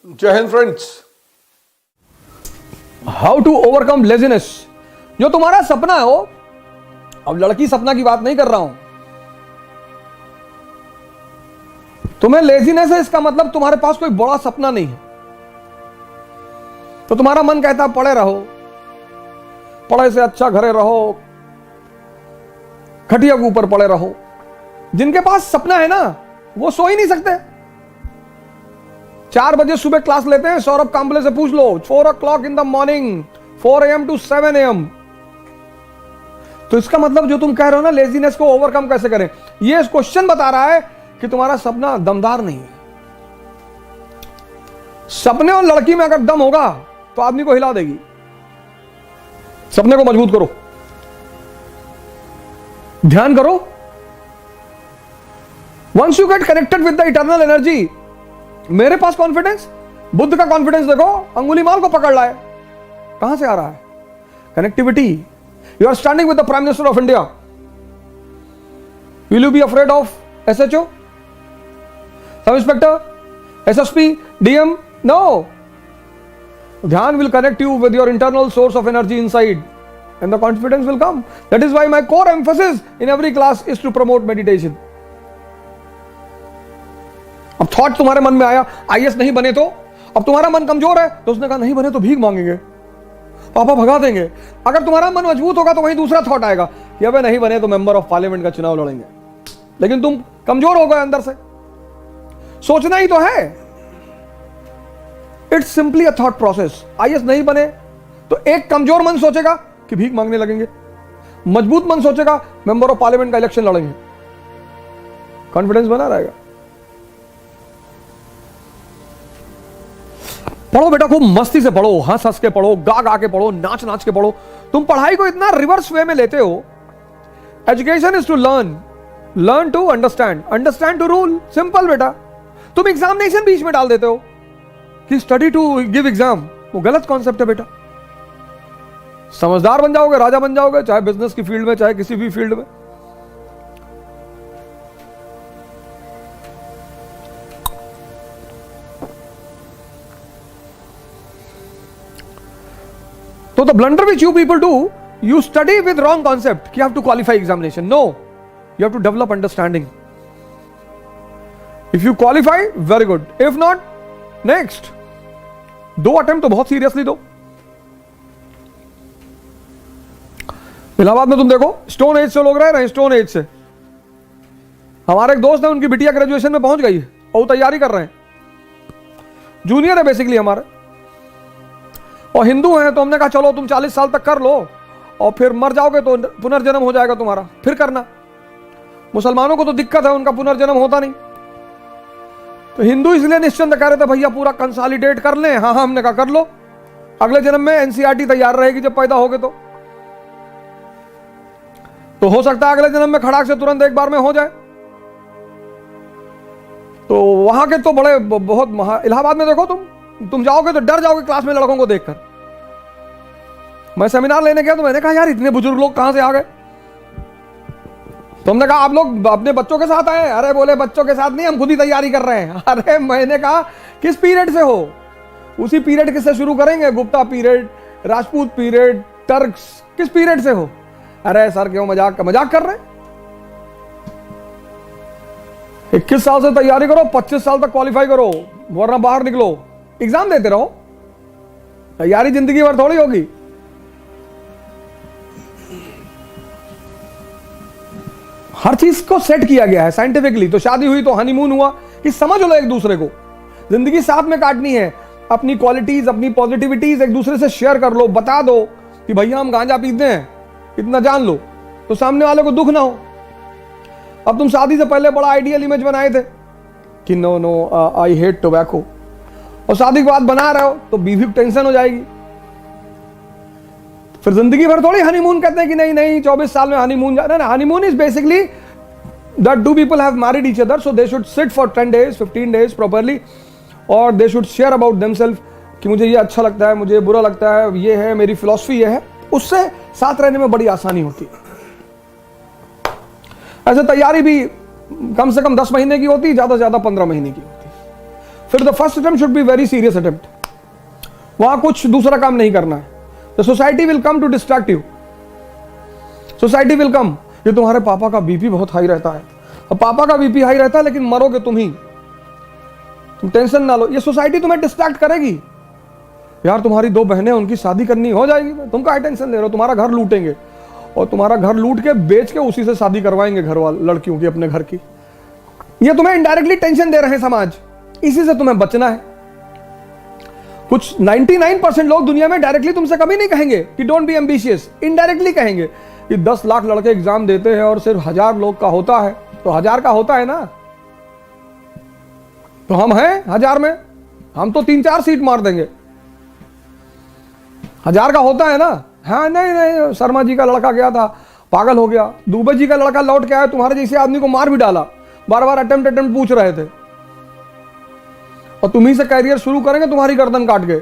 जय Hind friends. How to overcome laziness. जो तुम्हारा सपना है हो, अब लड़की सपना की बात नहीं कर रहा हूं, तुम्हें लेजीनेस है इसका मतलब तुम्हारे पास कोई बड़ा सपना नहीं है। तो तुम्हारा मन कहता पड़े रहो, पढ़े से अच्छा घरे रहो, खटिया के ऊपर पड़े रहो। जिनके पास सपना है ना वो सो ही नहीं सकते। 4 बजे सुबह क्लास लेते हैं, सौरभ कांबले से पूछ लो, 4 o'clock in the morning, 4 AM to 7 AM। तो इसका मतलब जो तुम कह रहे हो ना लेजीनेस को ओवरकम कैसे करें, ये क्वेश्चन बता रहा है कि तुम्हारा सपना दमदार नहीं है। सपने और लड़की में अगर दम होगा तो आदमी को हिला देगी। सपने को मजबूत करो, ध्यान करो। Once you get connected with the eternal energy, मेरे पास कॉन्फिडेंस, बुद्ध का कॉन्फिडेंस देखो, अंगुली माल को पकड़ लाए। कहां से आ रहा है? Connectivity. You are standing with the prime minister of India, will you be afraid of SHO, sub inspector, SSP, DM? No. ध्यान will connect you with your internal source of energy inside and the confidence will come. That is why my core emphasis in every class is to promote meditation. अब thought तुम्हारे मन में आया IAS नहीं बने तो, अब तुम्हारा मन कमजोर है तो उसने कहा नहीं बने तो भीख मांगेंगे, पापा भगा देंगे। अगर तुम्हारा मन मजबूत होगा तो वही दूसरा थॉट आएगा कि अबे नहीं बने तो मेंबर ऑफ पार्लियामेंट का चुनाव लड़ेंगे। लेकिन तुम कमजोर हो गए अंदर से, सोचना ही तो है। It's simply a thought process. IAS नहीं बने तो एक कमजोर मन सोचेगा कि भीख मांगने लगेंगे, मजबूत मन सोचेगा मेंबर ऑफ पार्लियामेंट का इलेक्शन लड़ेंगे। कॉन्फिडेंस बना रहेगा। पढ़ो बेटा, खूब मस्ती से पढ़ो, हंस हंस के पढ़ो, गा गा के पढ़ो, नाच नाच के पढ़ो। तुम पढ़ाई को इतना रिवर्स वे में लेते हो। Education is to learn, learn to understand, understand to rule. Simple बेटा। तुम एग्जामिनेशन बीच में डाल देते हो कि स्टडी टू गिव एग्जाम, वो गलत कॉन्सेप्ट है बेटा। समझदार बन जाओगे, राजा बन जाओगे, चाहे बिजनेस की फील्ड में चाहे किसी भी फील्ड में। So the blunder which you people do, you study with wrong concept. You have to qualify examination. No, you have to develop understanding. If you qualify, very good. If not, next. 2 attempt तो बहुत seriously दो। इलाहाबाद में तुम देखो stone age से लोग रह रहे हैं, स्टोन एज से। हमारे एक दोस्त है, उनकी बिटिया ग्रेजुएशन में पहुंच गई है और वो तैयारी कर रहे हैं, जूनियर है बेसिकली हमारे, और हिंदू हैं। तो हमने कहा चलो तुम 40 साल तक कर लो और फिर मर जाओगे तो पुनर्जन्म हो जाएगा तुम्हारा, फिर करना। मुसलमानों को तो दिक्कत है, उनका पुनर्जन्म होता नहीं। तो हिंदू इसलिए निश्चिंत कह रहे थे भैया पूरा कंसोलिडेट कर लें। हाँ हाँ, हमने कहा कर लो, अगले जन्म में NCERT तैयार रहेगी जब पैदा होगे तो हो सकता है अगले जन्म में खड़ाक से तुरंत एक बार में हो जाए। तो वहां के तो बड़े बहुत इलाहाबाद में देखो, तुम जाओगे तो डर जाओगे क्लास में लड़कों को देखकर। मैं सेमिनार लेने गया तो मैंने कहा यार इतने बुजुर्ग लोग कहां से आ गए। तो हमने कहा आप लोग अपने बच्चों के साथ आए? अरे बोले बच्चों के साथ नहीं, हम खुद ही तैयारी कर रहे हैं। अरे मैंने कहा किस पीरियड से हो? उसी पीरियड किससे शुरू करेंगे, Gupta period, Rajput period, Turks, किस पीरियड से हो? अरे सर क्यों मजाक कर रहे हैं? 21 साल से तैयारी करो, 25 साल तक क्वालिफाई करो, वरना बाहर निकलो, एग्जाम देते रहो। तैयारी जिंदगी भर थोड़ी होगी। हर चीज को सेट किया गया है साइंटिफिकली। तो शादी हुई तो हनीमून हुआ कि समझ लो एक दूसरे को, जिंदगी साथ में काटनी है। अपनी क्वालिटीज, अपनी पॉजिटिविटीज एक दूसरे से शेयर कर लो, बता दो कि भैया हम गांजा पीते हैं, इतना जान लो, तो सामने वाले को दुख ना हो। अब तुम शादी से पहले बड़ा आइडियल इमेज बनाए थे कि नो आई हेट टोबैको, और शादी के बाद बना रहे हो तो बीवी को टेंशन हो जाएगी। फिर जिंदगी भर थोड़ी हनीमून कहते हैं कि नहीं 24 साल में हनीमून जाना ना। Honeymoon is basically that 2 people have married each other, so they should sit for 10 days, 15 days properly, और they should share about themselves कि मुझे ये अच्छा लगता है, मुझे बुरा लगता है, ये है मेरी फिलॉसफी, ये है। उससे साथ रहने में बड़ी आसानी होती है। ऐसे तैयारी भी कम से कम 10 महीने की होती है, ज्यादा से ज्यादा 15 महीने की होती है। फिर the first attempt should be very serious attempt, वहां कुछ दूसरा काम नहीं करना है। The society will come to distract you, society will come. ये तुम्हारे पापा का बीपी बहुत हाई रहता है, अब पापा का बीपी हाई रहता है लेकिन मरोगे तुम ही, तुम टेंशन ना लो। ये सोसाइटी तुम्हें डिस्ट्रैक्ट करेगी। यार तुम्हारी 2 बहनें, उनकी शादी करनी हो जाएगी, तुम क्या टेंशन ले रहे हो, तुम्हारा घर लूटेंगे और तुम्हारा घर लूट के बेच के उसी से शादी करवाएंगे घर वाले लड़कियों की, अपने घर की। ये तुम्हें इनडायरेक्टली टेंशन दे रहे हैं समाज, इसी से तुम्हें बचना है। कुछ 99% लोग दुनिया में डायरेक्टली तुमसे कभी नहीं कहेंगे कि डोंट बी एम्बिशियस, इनडायरेक्टली कहेंगे कि 10 लाख लड़के एग्जाम देते हैं और सिर्फ 1000 लोग का होता है, तो 1000 का होता है ना, तो हम हैं 1000 में, हम तो 3-4 सीट मार देंगे। 1000 का होता है ना। हाँ नहीं, शर्मा जी का लड़का गया था, पागल हो गया। दुबे जी का लड़का लौट के आया, तुम्हारे जैसे आदमी को मार भी डाला, बार बार अटेम्प्ट पूछ रहे थे, और तुम्ही से कैरियर शुरू करेंगे तुम्हारी गर्दन काट के।